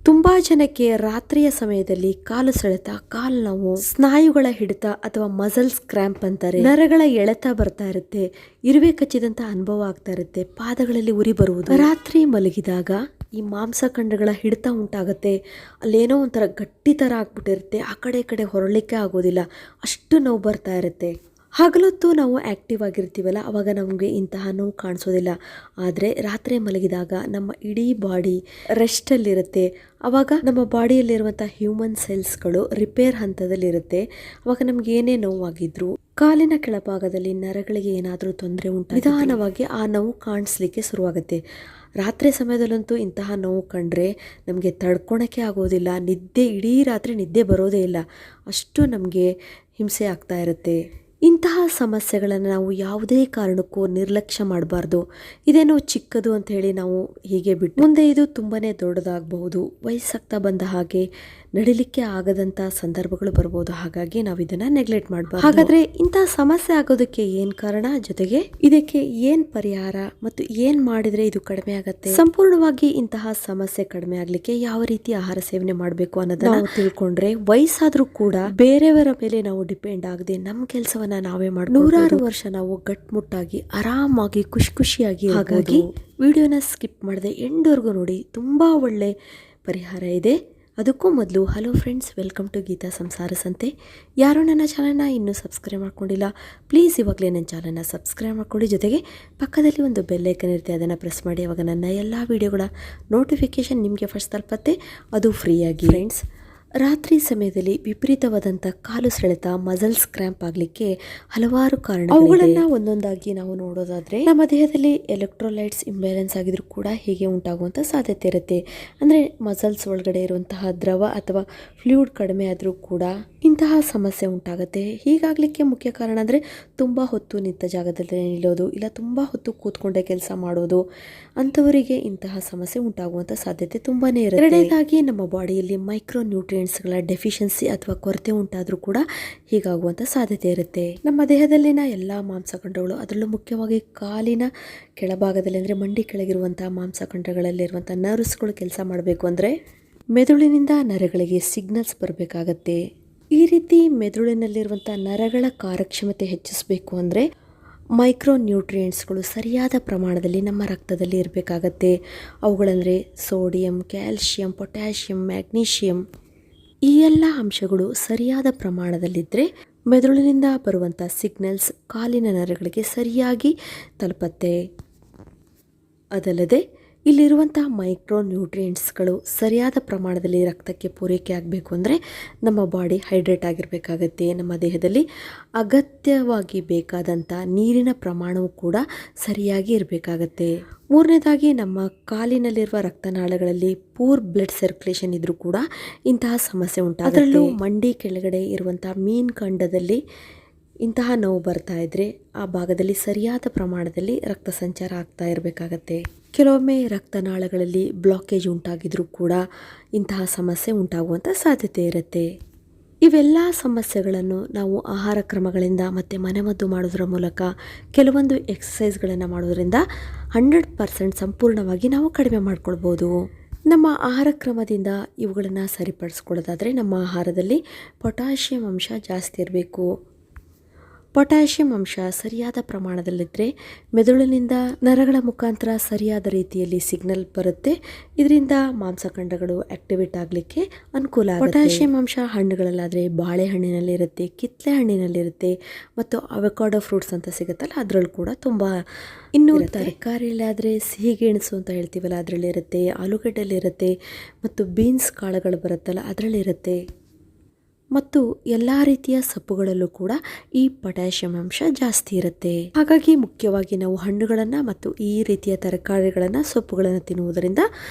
ತುಂಬಾ ಜನಕ್ಕೆ ರಾತ್ರಿಯ ಸಮಯದಲ್ಲಿ ಕಾಲು ಸೆಳೆತ, ಕಾಲು ನೋವು, ಸ್ನಾಯುಗಳ ಹಿಡಿತ ಅಥವಾ ಮಸಲ್ಸ್ ಕ್ರ್ಯಾಂಪ್ ಅಂತಾರೆ. ನರಗಳ ಎಳೆತ ಬರ್ತಾ ಇರುತ್ತೆ, ಇರುವೆ ಕಚ್ಚಿದಂತ ಅನುಭವ ಆಗ್ತಾ ಇರುತ್ತೆ, ಪಾದಗಳಲ್ಲಿ ಉರಿ ಬರುವುದು. ರಾತ್ರಿ ಮಲಗಿದಾಗ ಈ ಮಾಂಸಖಂಡಗಳ ಹಿಡಿತ ಉಂಟಾಗುತ್ತೆ. ಅಲ್ಲೇನೋ ಒಂಥರ ಗಟ್ಟಿ ಥರ ಆಗ್ಬಿಟ್ಟಿರುತ್ತೆ, ಆ ಕಡೆ ಈ ಕಡೆ ಹೊರಳಿಕ್ಕೆ ಆಗೋದಿಲ್ಲ, ಅಷ್ಟು ನೋವು ಬರ್ತಾ ಇರುತ್ತೆ. ಹಗಲೊತ್ತು ನಾವು ಆ್ಯಕ್ಟಿವ್ ಆಗಿರ್ತೀವಲ್ಲ, ಅವಾಗ ನಮಗೆ ಇಂತಹ ನೋವು ಕಾಣಿಸೋದಿಲ್ಲ. ಆದರೆ ರಾತ್ರಿ ಮಲಗಿದಾಗ ನಮ್ಮ ಇಡೀ ಬಾಡಿ ರೆಸ್ಟಲ್ಲಿರುತ್ತೆ. ಆವಾಗ ನಮ್ಮ ಬಾಡಿಯಲ್ಲಿರುವಂಥ ಹ್ಯೂಮನ್ ಸೆಲ್ಸ್ಗಳು ರಿಪೇರ್ ಹಂತದಲ್ಲಿರುತ್ತೆ. ಅವಾಗ ನಮ್ಗೆ ಏನೇ ನೋವಾಗಿದ್ರು, ಕಾಲಿನ ಕೆಳಭಾಗದಲ್ಲಿ ನರಗಳಿಗೆ ಏನಾದರೂ ತೊಂದರೆ ಉಂಟು, ನಿಧಾನವಾಗಿ ಆ ನೋವು ಕಾಣಿಸ್ಲಿಕ್ಕೆ ಶುರುವಾಗುತ್ತೆ. ರಾತ್ರಿ ಸಮಯದಲ್ಲಂತೂ ಇಂತಹ ನೋವು ಕಂಡ್ರೆ ನಮಗೆ ತಡ್ಕೊಳಕ್ಕೆ ಆಗೋದಿಲ್ಲ, ಇಡೀ ರಾತ್ರಿ ನಿದ್ದೆ ಬರೋದೇ ಇಲ್ಲ, ಅಷ್ಟು ನಮಗೆ ಹಿಂಸೆ ಆಗ್ತಾ ಇರುತ್ತೆ. ಇಂತಹ ಸಮಸ್ಯೆಗಳನ್ನು ನಾವು ಯಾವುದೇ ಕಾರಣಕ್ಕೂ ನಿರ್ಲಕ್ಷ್ಯ ಮಾಡಬಾರ್ದು. ಇದೇನೋ ಚಿಕ್ಕದು ಅಂತ ಹೇಳಿ ನಾವು ಹೀಗೆ ಬಿಟ್ಟು ಮುಂದೆ ಇದು ತುಂಬಾ ದೊಡ್ಡದಾಗಬಹುದು. ವಯಸ್ಸಾಗ್ತಾ ಬಂದ ಹಾಗೆ ನಡಿಲಿಕ್ಕೆ ಆಗದಂಥ ಸಂದರ್ಭಗಳು ಬರ್ಬೋದು. ಹಾಗಾಗಿ ನಾವು ಇದನ್ನು ನೆಗ್ಲೆಕ್ಟ್ ಮಾಡಬಾರ್ದು. ಹಾಗಾದರೆ ಇಂತಹ ಸಮಸ್ಯೆ ಆಗೋದಕ್ಕೆ ಏನು ಕಾರಣ, ಜೊತೆಗೆ ಇದಕ್ಕೆ ಏನು ಪರಿಹಾರ ಮತ್ತು ಏನು ಮಾಡಿದರೆ ಇದು ಕಡಿಮೆ ಆಗುತ್ತೆ, ಸಂಪೂರ್ಣವಾಗಿ ಇಂತಹ ಸಮಸ್ಯೆ ಕಡಿಮೆ ಆಗಲಿಕ್ಕೆ ಯಾವ ರೀತಿ ಆಹಾರ ಸೇವನೆ ಮಾಡಬೇಕು ಅನ್ನೋದನ್ನ ನಾವು ತಿಳ್ಕೊಂಡ್ರೆ ವಯಸ್ಸಾದ್ರೂ ಕೂಡ ಬೇರೆಯವರ ಮೇಲೆ ನಾವು ಡಿಪೆಂಡ್ ಆಗದೆ ನಮ್ಮ ಕೆಲಸವನ್ನ ನಾವೇ ಮಾಡಿ 100 ವರ್ಷ ನಾವು ಗಟ್ಮುಟ್ಟಾಗಿ ಆರಾಮಾಗಿ ಖುಷಿಯಾಗಿ. ಹಾಗಾಗಿ ವಿಡಿಯೋನ ಸ್ಕಿಪ್ ಮಾಡದೆ ಎಂಡ್ವರೆಗೂ ನೋಡಿ, ತುಂಬಾ ಒಳ್ಳೆ ಪರಿಹಾರ ಇದೆ. ಅದಕ್ಕೂ ಮೊದಲು hello friends, welcome to Geetha Samsara Santhe. ಯಾರು ನನ್ನ ಚಾನಲ್ನ ಇನ್ನೂ ಸಬ್ಸ್ಕ್ರೈಬ್ ಮಾಡ್ಕೊಂಡಿಲ್ಲ, ಪ್ಲೀಸ್ ಇವಾಗಲೇ ನನ್ನ ಚಾನಲ್ನ ಸಬ್ಸ್ಕ್ರೈಬ್ ಮಾಡ್ಕೊಳ್ಳಿ. ಜೊತೆಗೆ ಪಕ್ಕದಲ್ಲಿ ಒಂದು ಬೆಲ್ ಐಕನ್ ಇರುತ್ತೆ, ಅದನ್ನು ಪ್ರೆಸ್ ಮಾಡಿ. ಅವಾಗ ನನ್ನ ಎಲ್ಲ ವಿಡಿಯೋಗಳ ನೋಟಿಫಿಕೇಶನ್ ನಿಮಗೆ ಫಸ್ಟ್ ತಲುಪತ್ತೆ, ಅದು ಫ್ರೀಯಾಗಿ. ಫ್ರೆಂಡ್ಸ್, ರಾತ್ರಿ ಸಮಯದಲ್ಲಿ ವಿಪರೀತವಾದಂಥ ಕಾಲು ಸೆಳೆತ, ಮಸಲ್ಸ್ ಕ್ರ್ಯಾಂಪ್ ಆಗಲಿಕ್ಕೆ ಹಲವಾರು ಕಾರಣ. ಅವುಗಳನ್ನು ಒಂದೊಂದಾಗಿ ನಾವು ನೋಡೋದಾದ್ರೆ, ನಮ್ಮ ದೇಹದಲ್ಲಿ ಎಲೆಕ್ಟ್ರೋಲೈಟ್ಸ್ ಇಂಬ್ಯಾಲೆನ್ಸ್ ಆಗಿದ್ರು ಕೂಡ ಹೀಗೆ ಉಂಟಾಗುವಂಥ ಸಾಧ್ಯತೆ ಇರುತ್ತೆ. ಅಂದರೆ ಮಸಲ್ಸ್ ಒಳಗಡೆ ಇರುವಂತಹ ದ್ರವ ಅಥವಾ ಫ್ಲೂಯಿಡ್ ಕಡಿಮೆ ಆದರೂ ಕೂಡ ಇಂತಹ ಸಮಸ್ಯೆ ಉಂಟಾಗುತ್ತೆ. ಹೀಗಾಗಲಿಕ್ಕೆ ಮುಖ್ಯ ಕಾರಣ ಅಂದರೆ ತುಂಬ ಹೊತ್ತು ನಿಂತ ಜಾಗದಲ್ಲೇ ನಿಲ್ಲೋದು, ಇಲ್ಲ ತುಂಬ ಹೊತ್ತು ಕೂತ್ಕೊಂಡೇ ಕೆಲಸ ಮಾಡೋದು, ಅಂಥವರಿಗೆ ಇಂತಹ ಸಮಸ್ಯೆ ಉಂಟಾಗುವಂಥ ಸಾಧ್ಯತೆ ತುಂಬಾ ಇರುತ್ತೆ. ಎರಡನೇದಾಗಿ, ನಮ್ಮ ಬಾಡಿಯಲ್ಲಿ ಮೈಕ್ರೋ ನ್ಯೂಟ್ರಿಯೆಂಟ್ಸ್ಗಳ ಡೆಫಿಷಿಯನ್ಸಿ ಅಥವಾ ಕೊರತೆ ಉಂಟಾದರೂ ಕೂಡ ಹೀಗಾಗುವಂಥ ಸಾಧ್ಯತೆ ಇರುತ್ತೆ. ನಮ್ಮ ದೇಹದಲ್ಲಿನ ಎಲ್ಲ ಮಾಂಸಖಂಡಗಳು, ಅದರಲ್ಲೂ ಮುಖ್ಯವಾಗಿ ಕಾಲಿನ ಕೆಳಭಾಗದಲ್ಲಿ ಅಂದರೆ ಮಂಡಿ ಕೆಳಗಿರುವಂತಹ ಮಾಂಸಖಂಡಗಳಲ್ಲಿರುವಂಥ ನರ್ವ್ಸ್ಗಳು ಕೆಲಸ ಮಾಡಬೇಕು ಅಂದರೆ ಮೆದುಳಿನಿಂದ ನರಗಳಿಗೆ ಸಿಗ್ನಲ್ಸ್ ಬರಬೇಕಾಗತ್ತೆ. ಈ ರೀತಿ ಮೆದುಳಿನಲ್ಲಿರುವಂಥ ನರಗಳ ಕಾರ್ಯಕ್ಷಮತೆ ಹೆಚ್ಚಿಸಬೇಕು ಅಂದರೆ ಮೈಕ್ರೋ ನ್ಯೂಟ್ರಿಯೆಂಟ್ಸ್ಗಳು ಸರಿಯಾದ ಪ್ರಮಾಣದಲ್ಲಿ ನಮ್ಮ ರಕ್ತದಲ್ಲಿ ಇರಬೇಕಾಗತ್ತೆ. ಅವುಗಳಂದರೆ ಸೋಡಿಯಂ, ಕ್ಯಾಲ್ಶಿಯಂ, ಪೊಟ್ಯಾಷಿಯಂ, ಮ್ಯಾಗ್ನೀಷಿಯಂ, ಈ ಎಲ್ಲ ಅಂಶಗಳು ಸರಿಯಾದ ಪ್ರಮಾಣದಲ್ಲಿದ್ದರೆ ಮೆದುಳಿನಿಂದ ಬರುವಂಥ ಸಿಗ್ನಲ್ಸ್ ಕಾಲಿನ ನರಗಳಿಗೆ ಸರಿಯಾಗಿ ತಲುಪತ್ತೆ. ಅದಲ್ಲದೆ ಇಲ್ಲಿರುವಂಥ ಮೈಕ್ರೋ ನ್ಯೂಟ್ರಿಯೆಂಟ್ಸ್ಗಳು ಸರಿಯಾದ ಪ್ರಮಾಣದಲ್ಲಿ ರಕ್ತಕ್ಕೆ ಪೂರೈಕೆ ಆಗಬೇಕು ಅಂದರೆ ನಮ್ಮ ಬಾಡಿ ಹೈಡ್ರೇಟ್ ಆಗಿರಬೇಕಾಗತ್ತೆ. ನಮ್ಮ ದೇಹದಲ್ಲಿ ಅಗತ್ಯವಾಗಿ ಬೇಕಾದಂಥ ನೀರಿನ ಪ್ರಮಾಣವೂ ಕೂಡ ಸರಿಯಾಗಿ ಇರಬೇಕಾಗತ್ತೆ. ಮೂರನೇದಾಗಿ, ನಮ್ಮ ಕಾಲಿನಲ್ಲಿರುವ ರಕ್ತನಾಳಗಳಲ್ಲಿ ಪೂರ್ ಬ್ಲಡ್ ಸರ್ಕ್ಯುಲೇಷನ್ ಇದ್ರೂ ಕೂಡ ಇಂತಹ ಸಮಸ್ಯೆ ಉಂಟಾಗುತ್ತೆ. ಅದರಲ್ಲೂ ಮಂಡಿ ಕೆಳಗಡೆ ಇರುವಂಥ ಮೀನ್ಖಂಡದಲ್ಲಿ ಇಂತಹ ನೋವು ಬರ್ತಾ ಇದ್ರೆ ಆ ಭಾಗದಲ್ಲಿ ಸರಿಯಾದ ಪ್ರಮಾಣದಲ್ಲಿ ರಕ್ತ ಸಂಚಾರ ಆಗ್ತಾ ಇರಬೇಕಾಗತ್ತೆ. ಕೆಲವೊಮ್ಮೆ ರಕ್ತನಾಳಗಳಲ್ಲಿ ಬ್ಲಾಕೇಜ್ ಉಂಟಾಗಿದ್ರೂ ಕೂಡ ಇಂತಹ ಸಮಸ್ಯೆ ಉಂಟಾಗುವಂಥ ಸಾಧ್ಯತೆ ಇರುತ್ತೆ. ಇವೆಲ್ಲ ಸಮಸ್ಯೆಗಳನ್ನು ನಾವು ಆಹಾರ ಕ್ರಮಗಳಿಂದ ಮತ್ತು ಮನೆಮದ್ದು ಮಾಡೋದ್ರ ಮೂಲಕ, ಕೆಲವೊಂದು ಎಕ್ಸಸೈಸ್ಗಳನ್ನು ಮಾಡೋದ್ರಿಂದ 100% ಸಂಪೂರ್ಣವಾಗಿ ನಾವು ಕಡಿಮೆ ಮಾಡ್ಕೊಳ್ಬೋದು. ನಮ್ಮ ಆಹಾರ ಕ್ರಮದಿಂದ ಇವುಗಳನ್ನು ಸರಿಪಡಿಸ್ಕೊಳ್ಳೋದಾದರೆ, ನಮ್ಮ ಆಹಾರದಲ್ಲಿ ಪೊಟ್ಯಾಷಿಯಂ ಅಂಶ ಜಾಸ್ತಿ ಇರಬೇಕು. ಪೊಟ್ಯಾಷಿಯಂ ಅಂಶ ಸರಿಯಾದ ಪ್ರಮಾಣದಲ್ಲಿದ್ದರೆ ಮೆದುಳಿನಿಂದ ನರಗಳ ಮುಖಾಂತರ ಸರಿಯಾದ ರೀತಿಯಲ್ಲಿ ಸಿಗ್ನಲ್ ಬರುತ್ತೆ. ಇದರಿಂದ ಮಾಂಸಖಂಡಗಳು ಆಕ್ಟಿವೇಟ್ ಆಗಲಿಕ್ಕೆ ಅನುಕೂಲ ಆಗುತ್ತೆ. ಪೊಟ್ಯಾಷಿಯಂ ಅಂಶ ಹಣ್ಣುಗಳಲ್ಲಾದರೆ ಬಾಳೆಹಣ್ಣಿನಲ್ಲಿರುತ್ತೆ, ಕಿತ್ತಳೆ ಹಣ್ಣಿನಲ್ಲಿರುತ್ತೆ, ಮತ್ತು ಅವಕಾಡೋ ಫ್ರೂಟ್ಸ್ ಅಂತ ಸಿಗುತ್ತಲ್ಲ ಅದರಲ್ಲೂ ಕೂಡ ತುಂಬ. ಇನ್ನು ತರಕಾರಿಯಲ್ಲಾದರೆ ಸಿಹಿಗೆಣಸು ಅಂತ ಹೇಳ್ತೀವಲ್ಲ ಅದರಲ್ಲಿರುತ್ತೆ, ಆಲೂಗಡ್ಡೆಯಲ್ಲಿರುತ್ತೆ, ಮತ್ತು ಬೀನ್ಸ್ ಕಾಳುಗಳು ಬರುತ್ತಲ್ಲ ಅದರಲ್ಲಿರುತ್ತೆ, ಮತ್ತು ಎಲ್ಲ ರೀತಿಯ ಸೊಪ್ಪುಗಳಲ್ಲೂ ಕೂಡ ಈ ಪೊಟ್ಯಾಷಿಯಂ ಅಂಶ ಜಾಸ್ತಿ ಇರುತ್ತೆ. ಹಾಗಾಗಿ ಮುಖ್ಯವಾಗಿ ನಾವು ಹಣ್ಣುಗಳನ್ನು ಮತ್ತು ಈ ರೀತಿಯ ತರಕಾರಿಗಳನ್ನು, ಸೊಪ್ಪುಗಳನ್ನು ತಿನ್ನುವುದರಿಂದ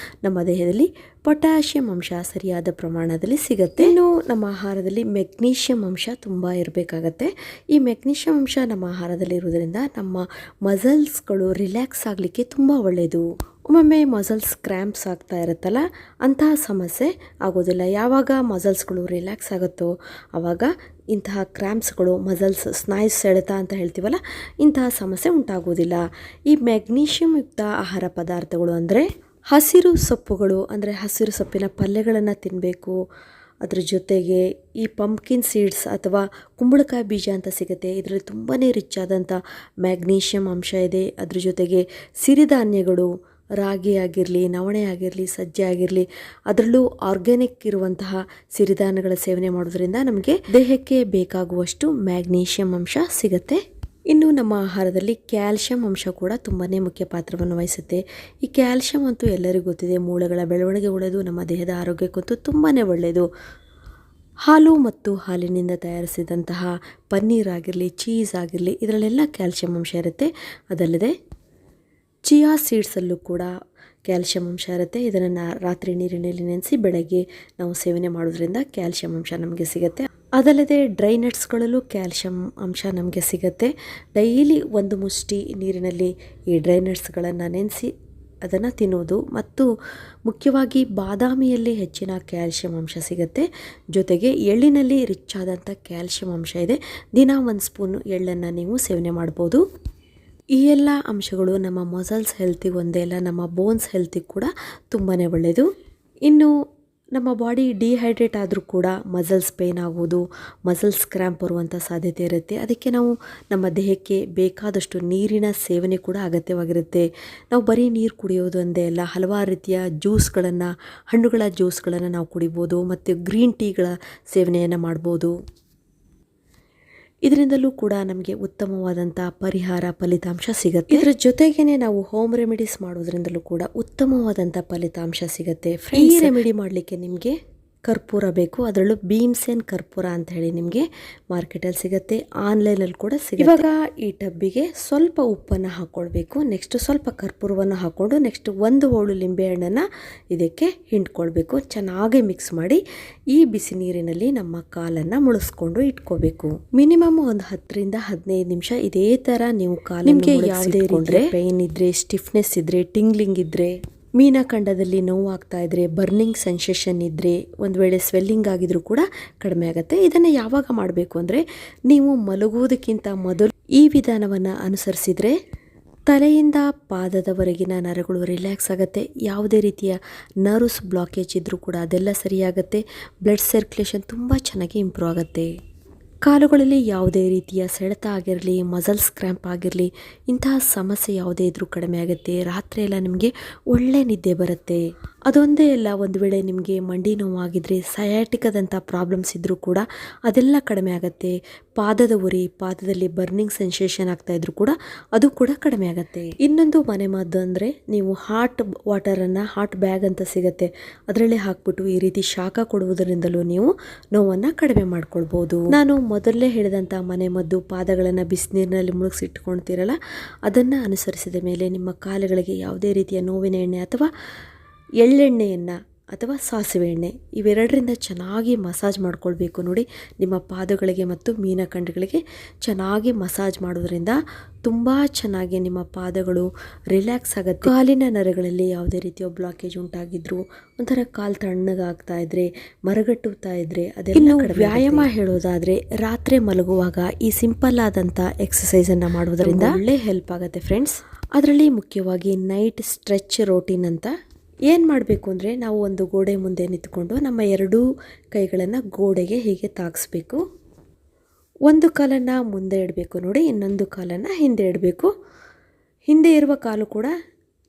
ನಮ್ಮ ದೇಹದಲ್ಲಿ ಪೊಟ್ಯಾಷಿಯಂ ಅಂಶ ಸರಿಯಾದ ಪ್ರಮಾಣದಲ್ಲಿ ಸಿಗುತ್ತೆ. ಇನ್ನು ನಮ್ಮ ಆಹಾರದಲ್ಲಿ ಮೆಗ್ನೀಷಿಯಂ ಅಂಶ ತುಂಬ ಇರಬೇಕಾಗತ್ತೆ. ಈ ಮೆಗ್ನೀಷಿಯಂ ಅಂಶ ನಮ್ಮ ಆಹಾರದಲ್ಲಿ ಇರುವುದರಿಂದ ನಮ್ಮ ಮಸಲ್ಸ್ಗಳು ರಿಲ್ಯಾಕ್ಸ್ ಆಗಲಿಕ್ಕೆ ತುಂಬ ಒಳ್ಳೆಯದು. ಒಮ್ಮೊಮ್ಮೆ ಮಸಲ್ಸ್ ಕ್ರ್ಯಾಂಪ್ಸ್ ಆಗ್ತಾ ಇರುತ್ತಲ್ಲ, ಅಂತಹ ಸಮಸ್ಯೆ ಆಗೋದಿಲ್ಲ. ಯಾವಾಗ ಮಸಲ್ಸ್ಗಳು ರಿಲ್ಯಾಕ್ಸ್ ಆಗುತ್ತೋ ಆವಾಗ ಇಂತಹ ಕ್ರ್ಯಾಂಪ್ಸ್ಗಳು, ಮಸಲ್ಸ್ ಸ್ನಾಯು ಸೆಳೆತ ಅಂತ ಹೇಳ್ತೀವಲ್ಲ, ಇಂತಹ ಸಮಸ್ಯೆ ಉಂಟಾಗೋದಿಲ್ಲ. ಈ ಮ್ಯಾಗ್ನೀಷಿಯಂ ಯುಕ್ತ ಆಹಾರ ಪದಾರ್ಥಗಳು ಅಂದರೆ ಹಸಿರು ಸೊಪ್ಪುಗಳು ಅಂದರೆ ಹಸಿರು ಸೊಪ್ಪಿನ ಪಲ್ಯಗಳನ್ನು ತಿನ್ನಬೇಕು. ಅದ್ರ ಜೊತೆಗೆ ಈ ಪಂಪ್ಕಿನ್ ಸೀಡ್ಸ್ ಅಥವಾ ಕುಂಬಳಕಾಯಿ ಬೀಜ ಅಂತ ಸಿಗುತ್ತೆ. ಇದರಲ್ಲಿ ತುಂಬಾ ರಿಚ್ ಆದಂಥ ಮ್ಯಾಗ್ನೀಷಿಯಮ್ ಅಂಶ ಇದೆ. ಅದ್ರ ಜೊತೆಗೆ ಸಿರಿಧಾನ್ಯಗಳು, ರಾಗಿ ಆಗಿರಲಿ, ನವಣೆ ಆಗಿರಲಿ, ಸಜ್ಜೆ ಆಗಿರಲಿ, ಅದರಲ್ಲೂ ಆರ್ಗ್ಯಾನಿಕ್ ಇರುವಂತಹ ಸಿರಿಧಾನ್ಯಗಳ ಸೇವನೆ ಮಾಡೋದ್ರಿಂದ ನಮಗೆ ದೇಹಕ್ಕೆ ಬೇಕಾಗುವಷ್ಟು ಮ್ಯಾಗ್ನೀಷಿಯಮ್ ಅಂಶ ಸಿಗುತ್ತೆ. ಇನ್ನು ನಮ್ಮ ಆಹಾರದಲ್ಲಿ ಕ್ಯಾಲ್ಶಿಯಂ ಅಂಶ ಕೂಡ ತುಂಬಾ ಮುಖ್ಯ ಪಾತ್ರವನ್ನು ವಹಿಸುತ್ತೆ. ಈ ಕ್ಯಾಲ್ಶಿಯಂ ಅಂತೂ ಎಲ್ಲರಿಗೂ ಗೊತ್ತಿದೆ, ಮೂಳೆಗಳ ಬೆಳವಣಿಗೆ ಒಳ್ಳೆಯದು, ನಮ್ಮ ದೇಹದ ಆರೋಗ್ಯಕ್ಕಂತೂ ತುಂಬಾ ಒಳ್ಳೆಯದು. ಹಾಲು ಮತ್ತು ಹಾಲಿನಿಂದ ತಯಾರಿಸಿದಂತಹ ಪನ್ನೀರ್ ಆಗಿರಲಿ, ಚೀಸ್ ಆಗಿರಲಿ, ಇದರಲ್ಲೆಲ್ಲ ಕ್ಯಾಲ್ಶಿಯಂ ಅಂಶ ಇರುತ್ತೆ. ಅದಲ್ಲದೆ ಚಿಯಾ ಸೀಡ್ಸಲ್ಲೂ ಕೂಡ ಕ್ಯಾಲ್ಶಿಯಂ ಅಂಶ ಇರುತ್ತೆ. ಇದನ್ನು ರಾತ್ರಿ ನೀರಿನಲ್ಲಿ ನೆನೆಸಿ ಬೆಳಗ್ಗೆ ನಾವು ಸೇವನೆ ಮಾಡೋದ್ರಿಂದ ಕ್ಯಾಲ್ಶಿಯಂ ಅಂಶ ನಮಗೆ ಸಿಗುತ್ತೆ. ಅದಲ್ಲದೆ ಡ್ರೈ ನಟ್ಸ್ಗಳಲ್ಲೂ ಕ್ಯಾಲ್ಶಿಯಂ ಅಂಶ ನಮಗೆ ಸಿಗುತ್ತೆ. ಡೈಲಿ ಒಂದು ಮುಷ್ಟಿ ನೀರಿನಲ್ಲಿ ಈ ಡ್ರೈ ನಟ್ಸ್ಗಳನ್ನು ನೆನೆಸಿ ಅದನ್ನು ತಿನ್ನೋದು, ಮತ್ತು ಮುಖ್ಯವಾಗಿ ಬಾದಾಮಿಯಲ್ಲಿ ಹೆಚ್ಚಿನ ಕ್ಯಾಲ್ಶಿಯಂ ಅಂಶ ಸಿಗುತ್ತೆ. ಜೊತೆಗೆ ಎಳ್ಳಿನಲ್ಲಿ ರಿಚ್ ಆದಂಥ ಕ್ಯಾಲ್ಶಿಯಂ ಅಂಶ ಇದೆ. ದಿನ 1 ಸ್ಪೂನ್ ಎಳ್ಳನ್ನು ನೀವು ಸೇವನೆ ಮಾಡ್ಬೋದು. ಈ ಎಲ್ಲ ಅಂಶಗಳು ನಮ್ಮ ಮಸಲ್ಸ್ ಹೆಲ್ತಿಗೆ ಒಂದೇ ಅಲ್ಲ, ನಮ್ಮ ಬೋನ್ಸ್ ಹೆಲ್ತಿಗೆ ಕೂಡ ತುಂಬಾ ಒಳ್ಳೆಯದು. ಇನ್ನು ನಮ್ಮ ಬಾಡಿ ಡಿಹೈಡ್ರೇಟ್ ಆದರೂ ಕೂಡ ಮಸಲ್ಸ್ ಪೇನ್ ಆಗೋದು, ಮಸಲ್ಸ್ ಕ್ರ್ಯಾಂಪ್ ಬರುವಂಥ ಸಾಧ್ಯತೆ ಇರುತ್ತೆ. ಅದಕ್ಕೆ ನಾವು ನಮ್ಮ ದೇಹಕ್ಕೆ ಬೇಕಾದಷ್ಟು ನೀರಿನ ಸೇವನೆ ಕೂಡ ಅಗತ್ಯವಾಗಿರುತ್ತೆ. ನಾವು ಬರೀ ನೀರು ಕುಡಿಯೋದು ಒಂದೇ ಅಲ್ಲ, ಹಲವಾರು ರೀತಿಯ ಜ್ಯೂಸ್ಗಳನ್ನು, ಹಣ್ಣುಗಳ ಜ್ಯೂಸ್ಗಳನ್ನು ನಾವು ಕುಡಿಬೋದು, ಮತ್ತು ಗ್ರೀನ್ ಟೀಗಳ ಸೇವನೆಯನ್ನು ಮಾಡ್ಬೋದು. ಇದರಿಂದಲೂ ಕೂಡ ನಮಗೆ ಉತ್ತಮವಾದಂಥ ಫಲಿತಾಂಶ ಸಿಗುತ್ತೆ. ಇದರ ಜೊತೆಗೇನೆ ನಾವು ಹೋಮ್ ರೆಮಿಡೀಸ್ ಮಾಡೋದ್ರಿಂದಲೂ ಕೂಡ ಉತ್ತಮವಾದಂಥ ಫಲಿತಾಂಶ ಸಿಗುತ್ತೆ. ಈ ರೆಮಿಡಿ ಮಾಡಲಿಕ್ಕೆ ನಿಮಗೆ ಕರ್ಪೂರ ಬೇಕು. ಅದರಲ್ಲೂ ಭೀಮ್ಸೇನ್ ಕರ್ಪೂರ ಅಂತ ಹೇಳಿ ನಿಮಗೆ ಮಾರ್ಕೆಟಲ್ಲಿ ಸಿಗುತ್ತೆ, ಆನ್ಲೈನಲ್ಲಿ ಕೂಡ ಸಿಗುತ್ತೆ. ಇವಾಗ ಈ ಟಬ್ಬಿಗೆ ಸ್ವಲ್ಪ ಉಪ್ಪನ್ನು ಹಾಕ್ಕೊಳ್ಬೇಕು, ನೆಕ್ಸ್ಟ್ ಸ್ವಲ್ಪ ಕರ್ಪೂರವನ್ನು ಹಾಕ್ಕೊಂಡು ನೆಕ್ಸ್ಟ್ 1 ಹೋಳು ಲಿಂಬೆಹಣ್ಣನ್ನು ಇದಕ್ಕೆ ಹಿಂಡ್ಕೊಳ್ಬೇಕು. ಚೆನ್ನಾಗಿ ಮಿಕ್ಸ್ ಮಾಡಿ ಈ ಬಿಸಿ ನೀರಿನಲ್ಲಿ ನಮ್ಮ ಕಾಲನ್ನು ಮುಳುಸ್ಕೊಂಡು ಇಟ್ಕೋಬೇಕು. ಮಿನಿಮಮ್ ಒಂದು 10 ರಿಂದ 15 ನಿಮಿಷ ಇದೇ ಥರ ನೀವು ಕಾಲಿಗೆ ಯಾವುದೇ ರೀತಿಯ ಪೇನ್ ಇದ್ದರೆ, ಸ್ಟಿಫ್ನೆಸ್ ಇದ್ದರೆ, ಟಿಂಗ್ಲಿಂಗ್ ಇದ್ದರೆ, ಮೀನಖಂಡದಲ್ಲಿ ನೋವಾಗ್ತಾ ಇದ್ದರೆ, ಬರ್ನಿಂಗ್ ಸೆನ್ಸೇಷನ್ ಇದ್ದರೆ, ಒಂದು ವೇಳೆ ಸ್ವೆಲ್ಲಿಂಗ್ ಆಗಿದ್ರೂ ಕೂಡ ಕಡಿಮೆ ಆಗುತ್ತೆ. ಇದನ್ನು ಯಾವಾಗ ಮಾಡಬೇಕು ಅಂದರೆ ನೀವು ಮಲಗುವುದಕ್ಕಿಂತ ಮೊದಲು ಈ ವಿಧಾನವನ್ನು ಅನುಸರಿಸಿದರೆ ತಲೆಯಿಂದ ಪಾದದವರೆಗಿನ ನರಗಳು ರಿಲ್ಯಾಕ್ಸ್ ಆಗುತ್ತೆ. ಯಾವುದೇ ರೀತಿಯ ನರ್ವ್ಸ್ ಬ್ಲಾಕೇಜ್ ಇದ್ದರೂ ಕೂಡ ಅದೆಲ್ಲ ಸರಿಯಾಗುತ್ತೆ. ಬ್ಲಡ್ ಸರ್ಕ್ಯುಲೇಷನ್ ತುಂಬ ಚೆನ್ನಾಗಿ ಇಂಪ್ರೂವ್ ಆಗುತ್ತೆ. ಕಾಲುಗಳಲ್ಲಿ ಯಾವುದೇ ರೀತಿಯ ಸೆಳೆತ ಆಗಿರಲಿ, ಮಸಲ್ಸ್ ಕ್ರ್ಯಾಂಪ್ ಆಗಿರಲಿ, ಇಂತಹ ಸಮಸ್ಯೆ ಯಾವುದೇ ಇದ್ರೂ ಕಡಿಮೆ ಆಗುತ್ತೆ. ರಾತ್ರಿ ಎಲ್ಲ ನಿಮಗೆ ಒಳ್ಳೆ ನಿದ್ದೆ ಬರುತ್ತೆ. ಅದೊಂದೇ ಅಲ್ಲ, ಒಂದು ವೇಳೆ ನಿಮಗೆ ಮಂಡಿ ನೋವಾಗಿದ್ದರೆ, ಸಯಾಟಿಕದಂಥ ಪ್ರಾಬ್ಲಮ್ಸ್ ಇದ್ದರೂ ಕೂಡ ಅದೆಲ್ಲ ಕಡಿಮೆ ಆಗುತ್ತೆ. ಪಾದದ ಉರಿ, ಪಾದದಲ್ಲಿ ಬರ್ನಿಂಗ್ ಸೆನ್ಸೇಷನ್ ಆಗ್ತಾ ಇದ್ರೂ ಕೂಡ ಅದು ಕೂಡ ಕಡಿಮೆ ಆಗುತ್ತೆ. ಇನ್ನೊಂದು ಮನೆಮದ್ದು ಅಂದರೆ ನೀವು ಹಾಟ್ ವಾಟರನ್ನು, ಹಾಟ್ ಬ್ಯಾಗ್ ಅಂತ ಸಿಗುತ್ತೆ, ಅದರಲ್ಲೇ ಹಾಕ್ಬಿಟ್ಟು ಈ ರೀತಿ ಶಾಖ ಕೊಡುವುದರಿಂದಲೂ ನೀವು ನೋವನ್ನು ಕಡಿಮೆ ಮಾಡ್ಕೊಳ್ಬೋದು. ನಾನು ಮೊದಲೇ ಹೇಳಿದಂಥ ಮನೆಮದ್ದು, ಪಾದಗಳನ್ನು ಬಿಸಿನೀರಿನಲ್ಲಿ ಮುಳುಗಿಸಿಟ್ಕೊಳ್ತೀರಲ್ಲ, ಅದನ್ನು ಅನುಸರಿಸಿದ ಮೇಲೆ ನಿಮ್ಮ ಕಾಲುಗಳಿಗೆ ಯಾವುದೇ ರೀತಿಯ ನೋವಿನ ಎಣ್ಣೆ ಅಥವಾ ಎಳ್ಳೆಣ್ಣೆಯನ್ನು ಅಥವಾ ಸಾಸಿವೆ ಎಣ್ಣೆ ಇವೆರಡರಿಂದ ಚೆನ್ನಾಗಿ ಮಸಾಜ್ ಮಾಡ್ಕೊಳ್ಬೇಕು. ನೋಡಿ, ನಿಮ್ಮ ಪಾದಗಳಿಗೆ ಮತ್ತು ಮೀನಖಂಡಗಳಿಗೆ ಚೆನ್ನಾಗಿ ಮಸಾಜ್ ಮಾಡೋದ್ರಿಂದ ತುಂಬ ಚೆನ್ನಾಗಿ ನಿಮ್ಮ ಪಾದಗಳು ರಿಲ್ಯಾಕ್ಸ್ ಆಗುತ್ತೆ. ಕಾಲಿನ ನರಗಳಲ್ಲಿ ಯಾವುದೇ ರೀತಿಯ ಬ್ಲಾಕೇಜ್ ಉಂಟಾಗಿದ್ರು, ಒಂಥರ ಕಾಲು ತಣ್ಣಗಾಗ್ತಾ ಇದ್ರೆ, ಮರಗಟ್ಟುತ್ತಾ ಇದ್ರೆ, ಅದೆಲ್ಲ ವ್ಯಾಯಾಮ ಹೇಳೋದಾದರೆ ರಾತ್ರಿ ಮಲಗುವಾಗ ಈ ಸಿಂಪಲ್ ಆದಂಥ ಎಕ್ಸಸೈಸನ್ನು ಮಾಡೋದ್ರಿಂದ ಒಳ್ಳೆ ಹೆಲ್ಪ್ ಆಗುತ್ತೆ ಫ್ರೆಂಡ್ಸ್. ಅದರಲ್ಲಿ ಮುಖ್ಯವಾಗಿ ನೈಟ್ ಸ್ಟ್ರೆಚ್ ರೋಟೀನ್ ಅಂತ ಏನು ಮಾಡಬೇಕು ಅಂದರೆ, ನಾವು ಒಂದು ಗೋಡೆ ಮುಂದೆ ನಿಂತ್ಕೊಂಡು ನಮ್ಮ 2 ಕೈಗಳನ್ನು ಗೋಡೆಗೆ ಹೀಗೆ ತಾಗಿಸ್ಬೇಕು. ಒಂದು ಕಾಲನ್ನು ಮುಂದೆ ಇಡಬೇಕು ನೋಡಿ, ಇನ್ನೊಂದು ಕಾಲನ್ನು ಹಿಂದೆ ಇಡಬೇಕು. ಹಿಂದೆ ಇರುವ ಕಾಲು ಕೂಡ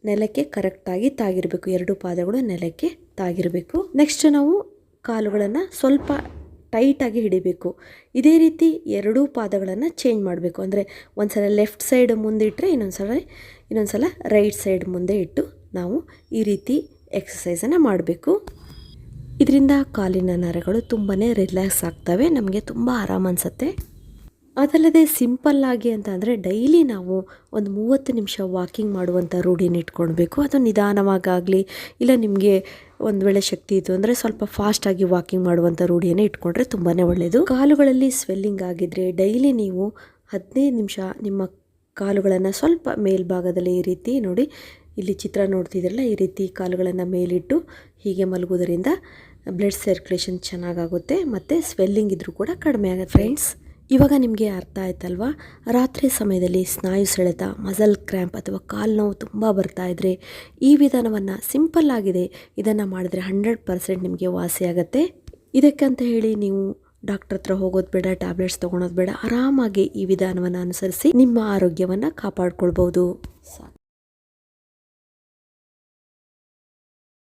ನೆಲಕ್ಕೆ ಕರೆಕ್ಟಾಗಿ ತಾಗಿರಬೇಕು, 2 ಪಾದಗಳು ನೆಲಕ್ಕೆ ತಾಗಿರಬೇಕು. ನೆಕ್ಸ್ಟ್ ನಾವು ಕಾಲುಗಳನ್ನು ಸ್ವಲ್ಪ ಟೈಟಾಗಿ ಹಿಡಿಬೇಕು. ಇದೇ ರೀತಿ 2 ಪಾದಗಳನ್ನು ಚೇಂಜ್ ಮಾಡಬೇಕು. ಅಂದರೆ ಒಂದು ಸಲ ಲೆಫ್ಟ್ ಸೈಡ್ ಮುಂದೆ ಇಟ್ಟರೆ ಇನ್ನೊಂದು ಸಲ ರೈಟ್ ಸೈಡ್ ಮುಂದೆ ಇಟ್ಟು ನಾವು ಈ ರೀತಿ ಎಕ್ಸಸೈಸನ್ನು ಮಾಡಬೇಕು. ಇದರಿಂದ ಕಾಲಿನ ನರಗಳು ತುಂಬಾ ರಿಲ್ಯಾಕ್ಸ್ ಆಗ್ತವೆ, ನಮಗೆ ತುಂಬ ಆರಾಮ ಅನಿಸುತ್ತೆ. ಅದಲ್ಲದೆ ಸಿಂಪಲ್ಲಾಗಿ ಅಂತ ಅಂದರೆ ಡೈಲಿ ನಾವು ಒಂದು 30 ನಿಮಿಷ ವಾಕಿಂಗ್ ಮಾಡುವಂಥ ರೂಢಿನ ಇಟ್ಕೊಳ್ಬೇಕು. ಅದು ನಿಧಾನವಾಗಲಿ, ಇಲ್ಲ ನಿಮಗೆ ಒಂದು ವೇಳೆ ಶಕ್ತಿ ಇತ್ತು ಅಂದರೆ ಸ್ವಲ್ಪ ಫಾಸ್ಟಾಗಿ ವಾಕಿಂಗ್ ಮಾಡುವಂಥ ರೂಢಿಯನ್ನು ಇಟ್ಕೊಂಡ್ರೆ ತುಂಬಾ ಒಳ್ಳೆಯದು. ಕಾಲುಗಳಲ್ಲಿ ಸ್ವೆಲ್ಲಿಂಗ್ ಆಗಿದ್ದರೆ ಡೈಲಿ ನೀವು 15 ನಿಮಿಷ ನಿಮ್ಮ ಕಾಲುಗಳನ್ನು ಸ್ವಲ್ಪ ಮೇಲ್ಭಾಗದಲ್ಲಿ ಈ ರೀತಿ ನೋಡಿ, ಇಲ್ಲಿ ಚಿತ್ರ ನೋಡ್ತಿದ್ರಲ್ಲ, ಈ ರೀತಿ ಕಾಲುಗಳನ್ನು ಮೇಲಿಟ್ಟು ಹೀಗೆ ಮಲಗೋದ್ರಿಂದ ಬ್ಲಡ್ ಸರ್ಕ್ಯುಲೇಷನ್ ಚೆನ್ನಾಗಾಗುತ್ತೆ, ಮತ್ತು ಸ್ವೆಲ್ಲಿಂಗ್ ಇದ್ರೂ ಕೂಡ ಕಡಿಮೆ ಆಗುತ್ತೆ ಫ್ರೆಂಡ್ಸ್. ಇವಾಗ ನಿಮಗೆ ಅರ್ಥ ಆಯ್ತಲ್ವಾ? ರಾತ್ರಿ ಸಮಯದಲ್ಲಿ ಸ್ನಾಯು ಸೆಳೆತ, ಮಸಲ್ ಕ್ರ್ಯಾಂಪ್ ಅಥವಾ ಕಾಲು ನೋವು ತುಂಬ ಬರ್ತಾ ಇದ್ರೆ ಈ ವಿಧಾನವನ್ನು ಸಿಂಪಲ್ ಆಗಿದೆ, ಇದನ್ನು ಮಾಡಿದ್ರೆ 100% ನಿಮಗೆ ವಾಸಿಯಾಗತ್ತೆ. ಇದಕ್ಕಂತ ಹೇಳಿ ನೀವು ಡಾಕ್ಟರ್ ಹತ್ರ ಹೋಗೋದು ಬೇಡ, ಟ್ಯಾಬ್ಲೆಟ್ಸ್ ತೊಗೊಳೋದು ಬೇಡ. ಆರಾಮಾಗಿ ಈ ವಿಧಾನವನ್ನು ಅನುಸರಿಸಿ ನಿಮ್ಮ ಆರೋಗ್ಯವನ್ನು ಕಾಪಾಡ್ಕೊಳ್ಬೋದು.